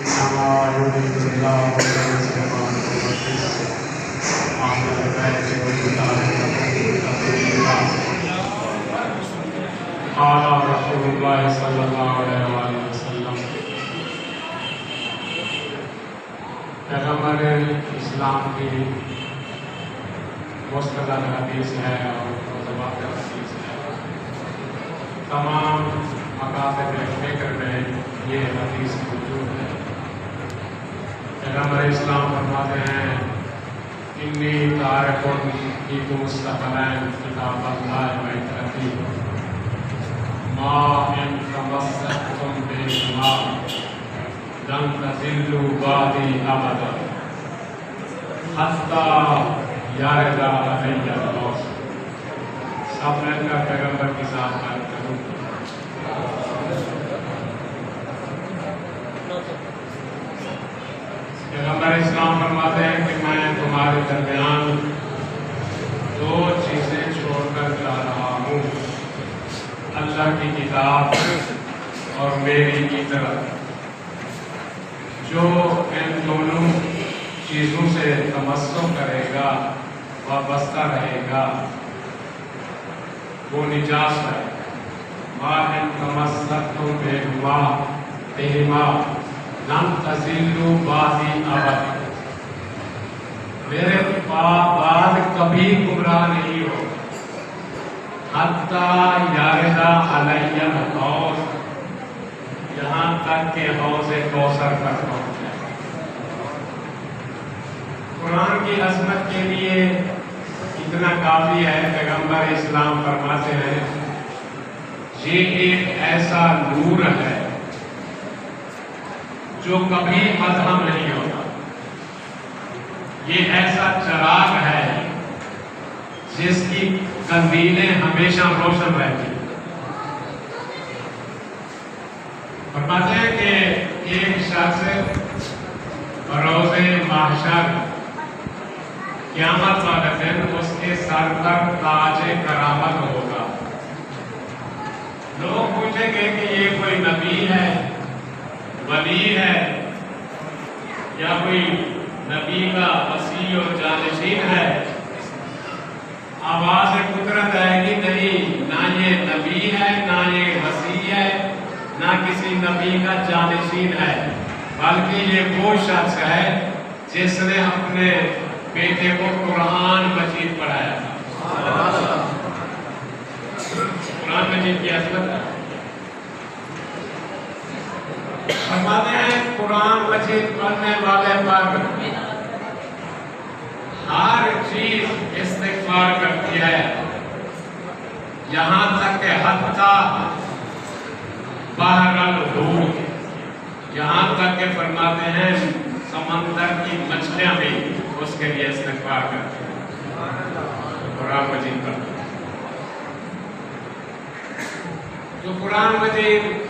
إنما يريد الله ليجعل أهل البيت ويطهرهم تطهيرا. قال رسول الله صلى الله عليه وسلم پیغمبر اسلام کی مستند حدیث ہے اور متواتر حدیث ہے. تمام مکاتب فکر میں یہ حدیث موجود ہے. پیغمبر اسلام فرماتے ہیں انی تارک فیکم الثقلین کتاب اللہ و عترتی ما ان تمسکتم بہما لن تضلوا بعدی ابدا حتی یرد علی الموت. سب مل کر پیغمبر کی ذات پر کروں. پیغمبر اسلام فرماتے ہیں کہ میں تمہارے درمیان دو چیزیں چھوڑ کر جا رہا ہوں، اللہ کی کتاب اور میری اطاعت. جو ان دونوں چیزوں سے تمسک کرے گا، وابستہ رہے گا، وہ نجات ہے. ما ان تمسکتم بہما لن تضلوا بعدی ابدا. میرے بعد کبھی گمراہ نہیں ہو. حتی یرد علی الحوض، یہاں تک کہ حوض کوثر پر پہنچ جائے. قرآن کی عظمت کے لیے اتنا کافی ہے. پیغمبر اسلام فرماتے ہیں یہ ایک ایسا نور ہے جو کبھی ادھم نہیں ہوتا. یہ ایسا چراغ ہے جس کی قندیلیں ہمیشہ روشن رہتی. فرماتے ہیں کہ ایک شخص بروز محشر قیامت والے دن اس کے سر پر تاج کرامت ہوگا. لوگ پوچھیں گے کہ یہ کوئی نبی ہے، ولی ہے، یا کوئی نبی کا وسیع اور جانشین ہے؟ آواز قدرت آئے گی نہیں، نہ یہ نبی ہے، نہ یہ وسیع ہے، نہ کسی نبی کا جانشین ہے، بلکہ یہ وہ شخص ہے جس نے اپنے بیٹے کو قرآن مجید پڑھایا تھا. قرآن مجید کی عظمت ہے. فرماتے ہیں قرآن مجید پڑھنے والے پر ہر چیز استغفار کرتی ہے، یہاں تک کہ حتی بحر الحوت، یہاں تک کہ فرماتے ہیں سمندر کی مچھلیاں بھی اس کے لیے استغفار کرتی ہیں. قرآن مجید پڑھتے ہیں. جو قرآن مجید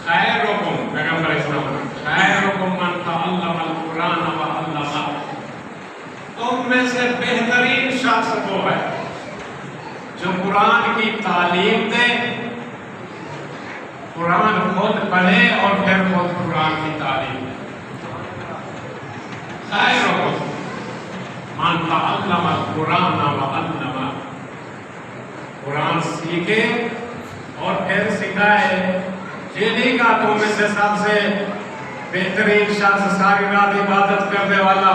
خیرکم، پیغمبر اسلام خیرکم من تعلم القرآن وعلمہ، تم میں سے بہترین شخص وہ ہے جو قرآن کی تعلیم دے، قرآن خود پڑھے اور پھر خود قرآن کی تعلیم دے. خیرکم من تعلم القرآن وعلمہ، قرآن سیکھے اور پھر سکھائے. یہ نہیں کہا تم میں سے سب سے بہترین شخص ساری رات عبادت کرنے والا،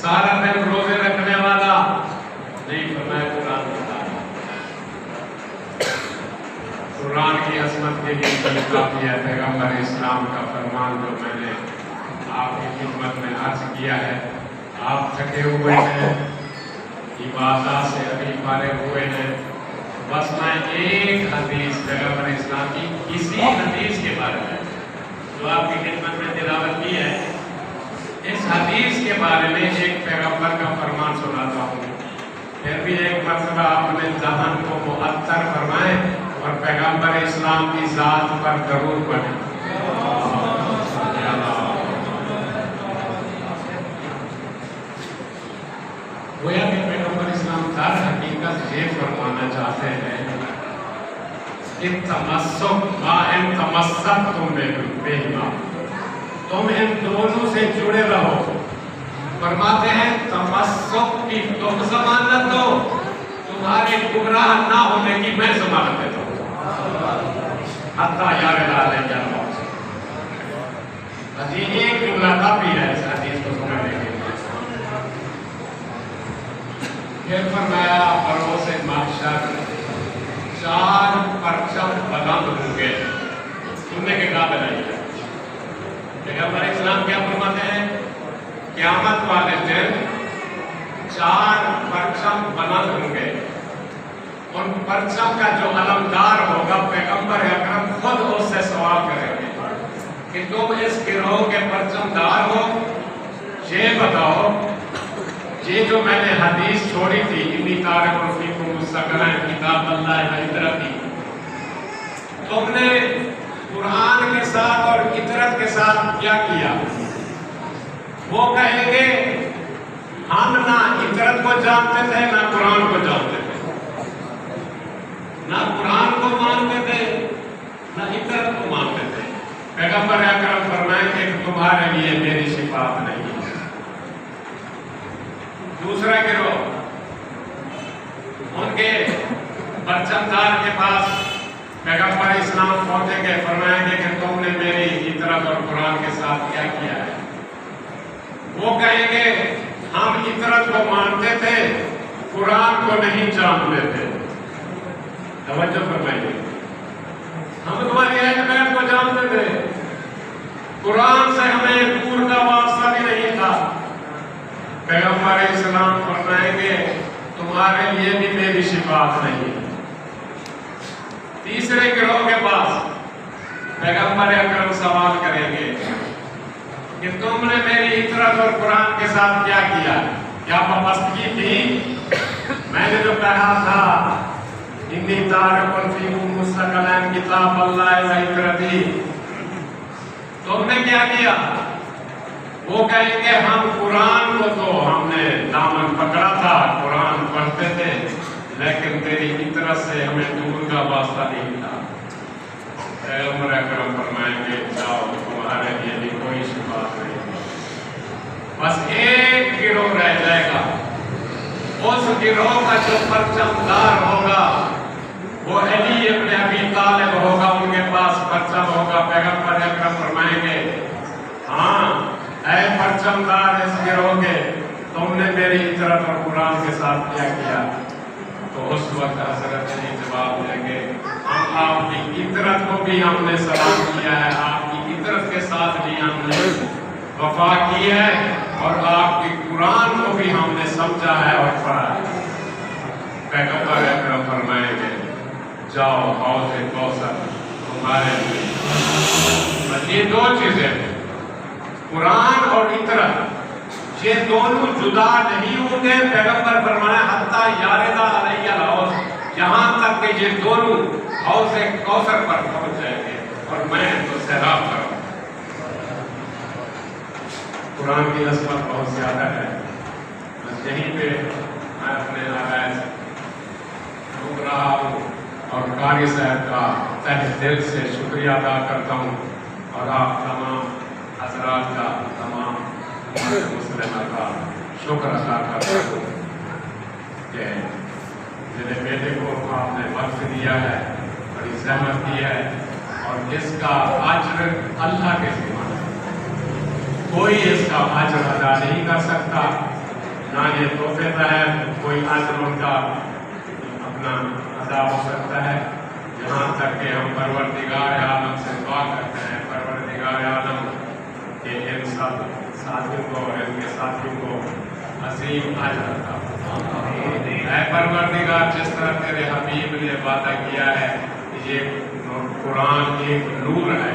سارا دن روزے رکھنے والا نہیں. فرمایا قرآن کی تعلیم. قرآن کی عظمت کے لیے کافی ہے. پیغمبر اسلام کا فرمان جو میں نے آپ کی خدمت میں عرض کیا ہے. آپ تھکے ہوئے ہیں، عبادات سے ابھی فارغ ہوئے ہیں. بس میں ایک حدیث پیغمبر اسلام کی کسی حدیث کے بارے میں جو آپ کی خدمت میں تلاوت کی ہے، اس حدیث کے بارے میں ایک پیغمبر کا فرمان سناتا ہوں. پھر بھی ایک مرتبہ اپنے ذہن کو معطر فرمائیں اور پیغمبر اسلام کی ذات پر درود پڑھیں. گویا کہ پیغمبر اسلام در حقیقت یہ فرمانا چاہتے ہیں کہ تمسک ما ان تمسکتم بہما، तुम इन दोनों से जुड़े रहो। फरमाते हैं तमस्सुक की तुम जमानत दो, तुम्हारे गुमराह ना होने की मैं जमानत देता हूँ। हत्ता यारदा अलैहि अजी एक जुमला काफी है इस हदीस को समझने के लिए। फिर फरमाया बरोसे महशर 4 परचम बुलंद होंगे, सुनने के काबिल है। पैगंबर इस्लाम क्या फरमाते हैं, क़यामत वाले दिन 4 परचम बुलंद होंगे। उन परचम का जो अलमदार होगा, पैगंबर अकरम खुद उससे सवाल करेंगे कि तुम इस गिरोह के परचमदार हो, ये बताओ ये जो मैंने हदीस छोड़ी थी, इन्नी तारिकुन फीकुम मुस्तक़िलन किताब अल्लाह व इतरती, तुमने कुरान के साथ और इतरत के साथ क्या किया? वो कहेंगे हम ना इतरत को जानते थे ना कुरान को जानते थे, ना कुरान को मानते थे ना इतरत को मानते थे। पैगंबर अकरम फरमाएंगे कि तुम्हारे लिए मेरी शिफाअत नहीं है। दूसरा गिरोह उनके परचमदार के पास पैगंबर इस्लाम पहुंचेंगे, फरमाएंगे कि तुमने मेरी इतरत और कुरान के साथ क्या किया है? वो कहेंगे हम इतरत को मानते थे, कुरान को नहीं जानते थे। तवज्जो फरमाइए, हम तुम्हारी अहल बैत को जानते थे, कुरान से हमें दूर का वास्ता भी नहीं था। पैगंबर इस्लाम फरमाएंगे तुम्हारे लिए भी मेरी शिफाअत नहीं है। तीसरे गिरोह के पास पैगंबर अकरम सवाल करेंगे कि तुमने मेरी इतरत और कुरान के साथ क्या किया? क्या पाबंदी थी? मैंने जो कहा था इन्नी तारिकुन फीकुम मुस्तक़िलन किताब अल्लाह व इतरती, तुमने क्या किया? वो कहेंगे हम कुरान को तो हमने दामन पकड़ा था, कुरान पढ़ते थे, लेकिन तेरी इतरत से हमें दूर का वास्ता नहीं था। पैगंबर अकरम फरमाएंगे जाओ, तुम्हारे लिए भी कोई शिफाअत नहीं, बस एक गिरोह रह जाएगा। उस गिरोह का जो परचमदार होगा वो अली इब्न अबी तालिब होगा, उनके पास परचम होगा। पैगंबर अकरम फरमाएंगे हाँ ऐ परचमदार इस गिरोह के, तुमने मेरी इतरत और कुरान के साथ क्या किया? तो उस वक्त हजरत अली जवाब देंगे हम आपकी इतरत को भी हमने सलाम किया है, आपकी इतरत के साथ भी हमने वफा की है, और आपकी कुरान को भी हमने समझा है और पढ़ा है। पैगंबर अकरम फरमाएंगे जाओ हौज़ कौसर तुम्हारे लिए। बस ये 2 चीजें, कुरान और इतरत, ये दोनों जुदा नहीं होंगे। पैगंबर फरमाया हत्ता यारदा अलैहि हौज़, यहाँ तक कि ये दोनों हौज़ कौसर पर पहुंच जाएंगे और मैं तो सैराब करूँ। कुरान की असमत बहुत ज्यादा है। बस यहीं पे मैं अपने आवाज़ रुक रहा हूँ और कारी साहब का तहे दिल से शुक्रिया अदा करता हूँ, और आप तमाम हजरात का, तमाम मुस्लिम का शुक्र अदा करता हूँ कि मेरे बेटे को आपने वक्त दिया है, बड़ी सहमत दी है, और इसका अज्र अल्लाह के सिवा कोई इसका अज्र अदा नहीं कर सकता, ना ये तोहफे तहत कोई अज्र उनका अपना अदा हो सकता है। यहाँ तक कि हम परवरदिगार आलम से दुआ करते हैं, परवरदिगार आलम के इन सब साथियों को और इनके साथियों को अजीम अजर अता फरमा। ऐ परवरदिगार, जिस तरह तेरे हबीब ने वादा किया है, ये कुरान एक नूर है,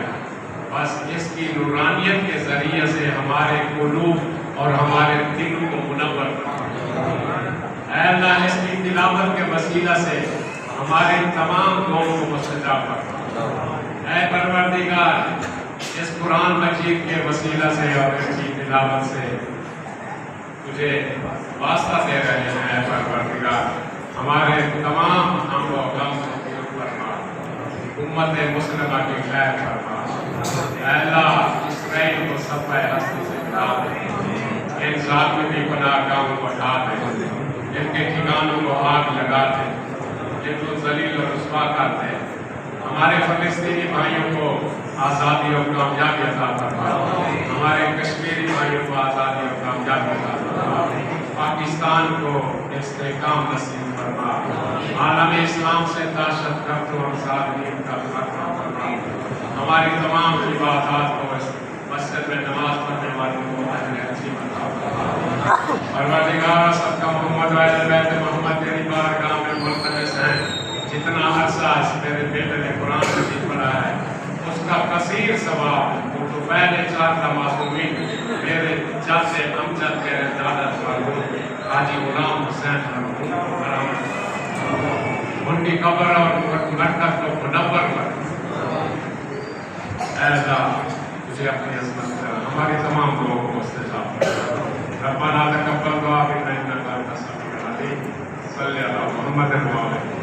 बस इसकी नूरानियत के जरिए से हमारे कुलूब और हमारे दिल को मुनव्वर फरमा। ऐ अल्लाह, इसकी तिलावत के वसीला से हमारे तमाम दुआओं को मुस्तजाब फरमा। ऐ परवरदिगार, इस कुरान मजीद के वसीला से और इसकी तिलावत से तुझे वास्ता दे रहे हैं। परवरदिगार, हमारे तमाम हम व गम को दूर फरमा, उम्मत मुस्लिमा की खैर फरमा। अल्लाह, इसराइल को ज़ालिमी पनाह गाहों को ढा दे, जिनके ठिकानों को आग लगा दे, जिनको जलील और रुस्वा कर दे। हमारे फलस्तीनी भाइयों को आज़ादी और कामयाबी अता फरमा, हमारे कश्मीरी भाइयों को आज़ादी और कामयाबी अता फरमा, पाकिस्तान को इस्तेहकाम नसीब फरमा, आलम इस्लाम से दहशतगर्द और ज़ालिमीन का खात्मा फरमा, हमारी तमाम इबादत को मस्जिद में नमाज पढ़ने वालों को अजर नसीब अता फरमा। परवरदिगार सबका मोहम्मद व अहले बैत मोहम्मद तेरी बारगाह में मुल्तमस हैं, जितना अरसा इस मेरे बेटे ने कुरान शरीफ पढ़ा है उसका कसीर सवाब तो पहले 4 मासूमीन मेरे चाचे अमजद मेरे दादा हाजी गुलाम हुसैन उनकी कब्र और मरकज को मुनव्वर कर। ऐसा तुझे अपनी अज़मत कर हमारी तमाम दुआओं को इस्तेजाब कर। रब्बना तक़ब्बल दुआ इन्नका अंतस समीउल अलीम। सल्ली अला मुहम्मद व अलैहि